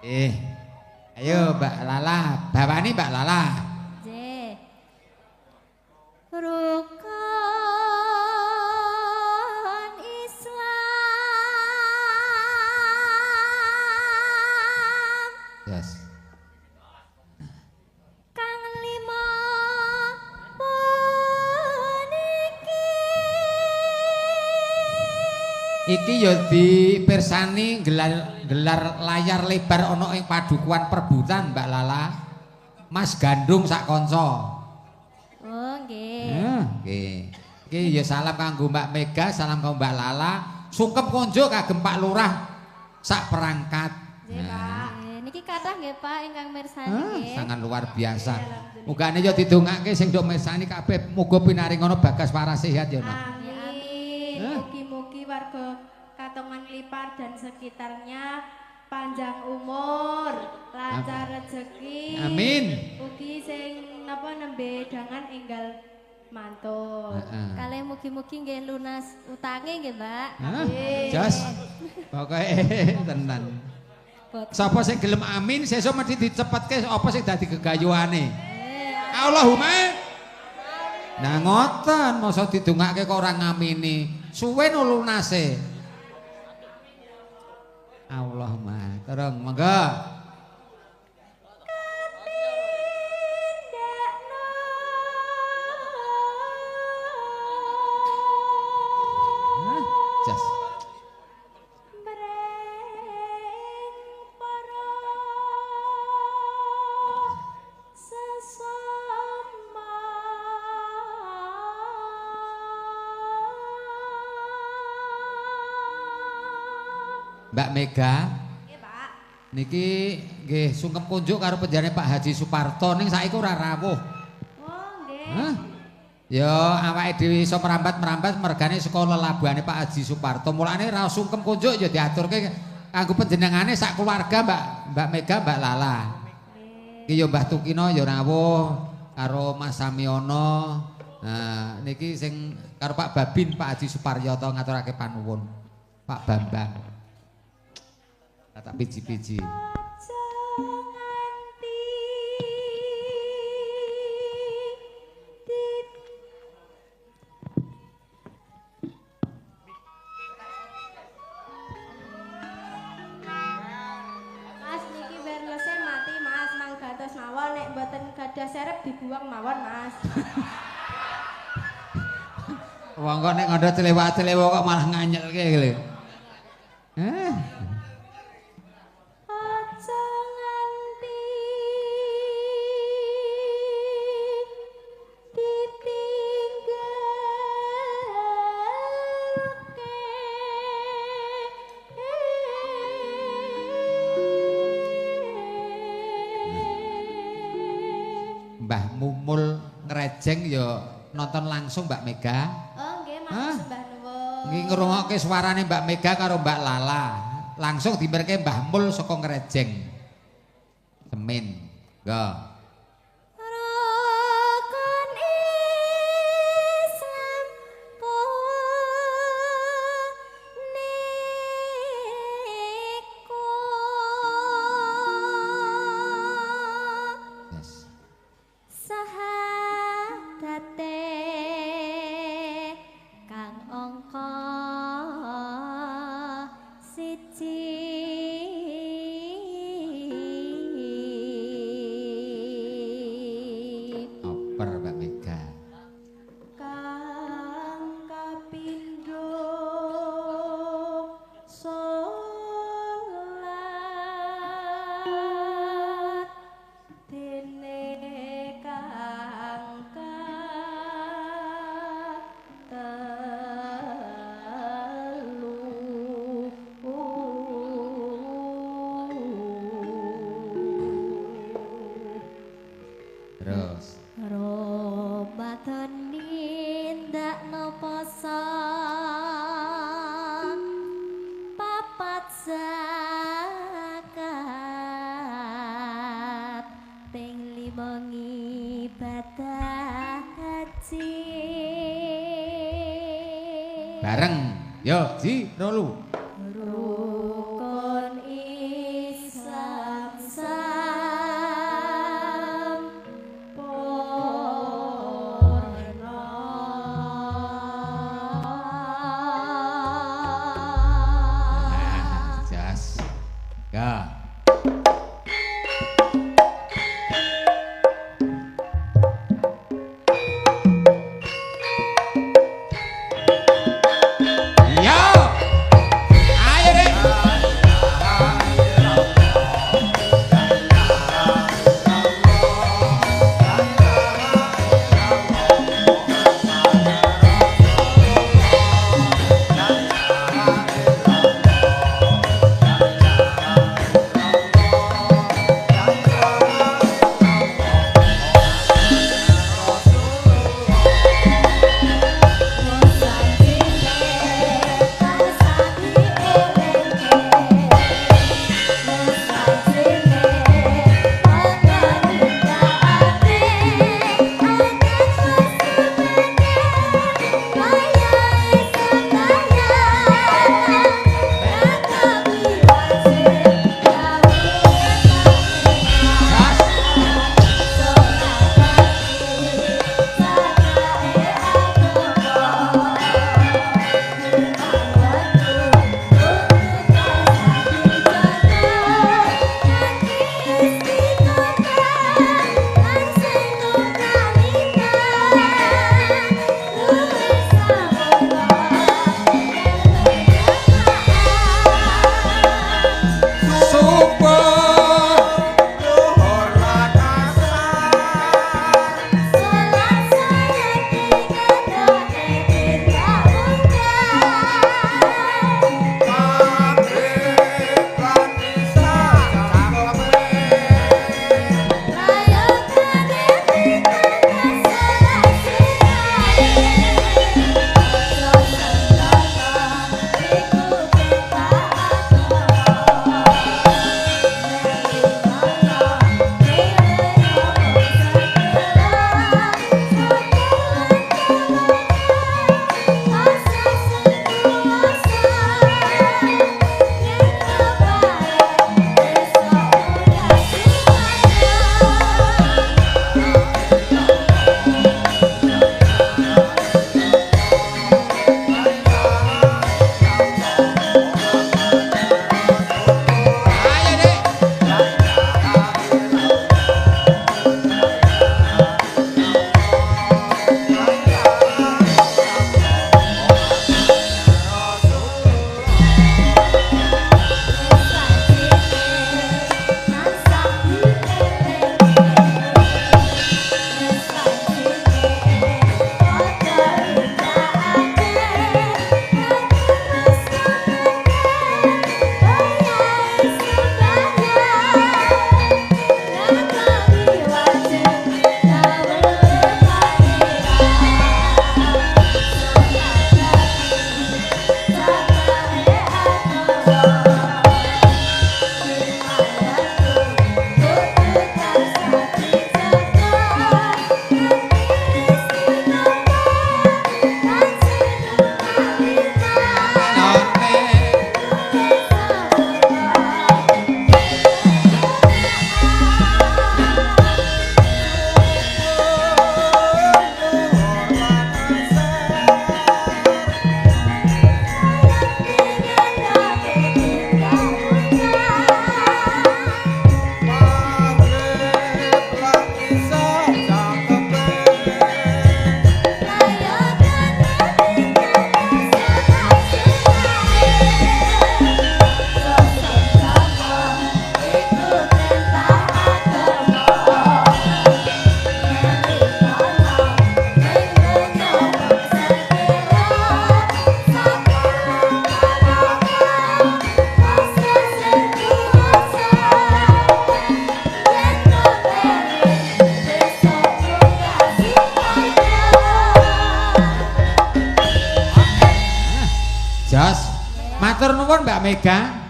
Ayo Mbak Lala, bawani Mbak Lala. Nggih. Rukun Islam. Yes. Kang lima puniki. Iki ya dipirsani gelar layar lebar ana ing padukuhan perbutan Mbak Lala. Mas Gandung sak kanca. Oh nggih. Nggih. Iki ya salam kanggo Mbak Mega, salam kanggo Mbak Lala. Sungkem konjo kagem Pak Lurah sak perangkat. Nggih, Pak. Niki kathah nggih Pak ingkang mirsani nggih. Sangat luar biasa. Mugane ya didongake sing nduk mirsani kabeh muga pinaring ana bagas waras sehat ya, Nak. Amin. Mugi-mugi warga Katongan Lipar dan sekitarnya panjang umur, lancar rezeki. Amin. Ugi sing napa nembe dangan enggal mantul. Kalih mugi-mugi nggih lunas utange nggih, Mbak. Jos. Pokoke tenan. Sapa sing gelem amin sesuk mesti dicepetke apa sing dadi gegayuhane. Allahumma. Nah ngoten masa didongake kok ora ngamini. Suwe no lunase. Allahumma. Terus monggo. Jas. Mbak Mega. Nggih, Pak. Niki nggih sungkem kunjuk karo penjane Pak Haji Suparto ning saiki ora rawuh. Oh, nggih. Hah? Ya awake dhewe iso merambat-merambat mergane saka lelabuhane Pak Haji Suparto. Mulane ra sungkem kunjuk ya diaturke kanggo panjenengane sak keluarga Mbak Mega, Mbak Lala. Iki ya Mbah Tukino ya rawuh karo Mas Samiono. Nah, niki sing karo Pak Babin, Pak Haji Suparyoto ngaturake panuwun. Pak Bambang. Tak piji-piji. Mas niki wireless-e mati, Mas. Manggantos mawon nek mboten gadah serep dibuang mawon, Mas. Wong kok nek ngono celewak-celewa kok malah nganyelke lho. Aja nganti ditinggalke. Mbah Mumul ngrejeng ya nonton langsung Mbak Mega. Oh nggih, Mas, Mbah nuwun. Nggih ngrungokke suarane Mbak Mega karo Mbak Lala. Langsung dimerke Mbah Mul saka ngrejeng. Semin. Go. Rukun Islam punika Yes. sahadate kang angka siji Oper Mbak Mega. Kang kapindho salat dene kang katelu. Terus. Ramadan nindakno poso papat zakat ping 5 ibadah haji Bareng. Yo, Ji, rolu. rukun Islam Ya. Jos, matur nuwun Mbak Mega.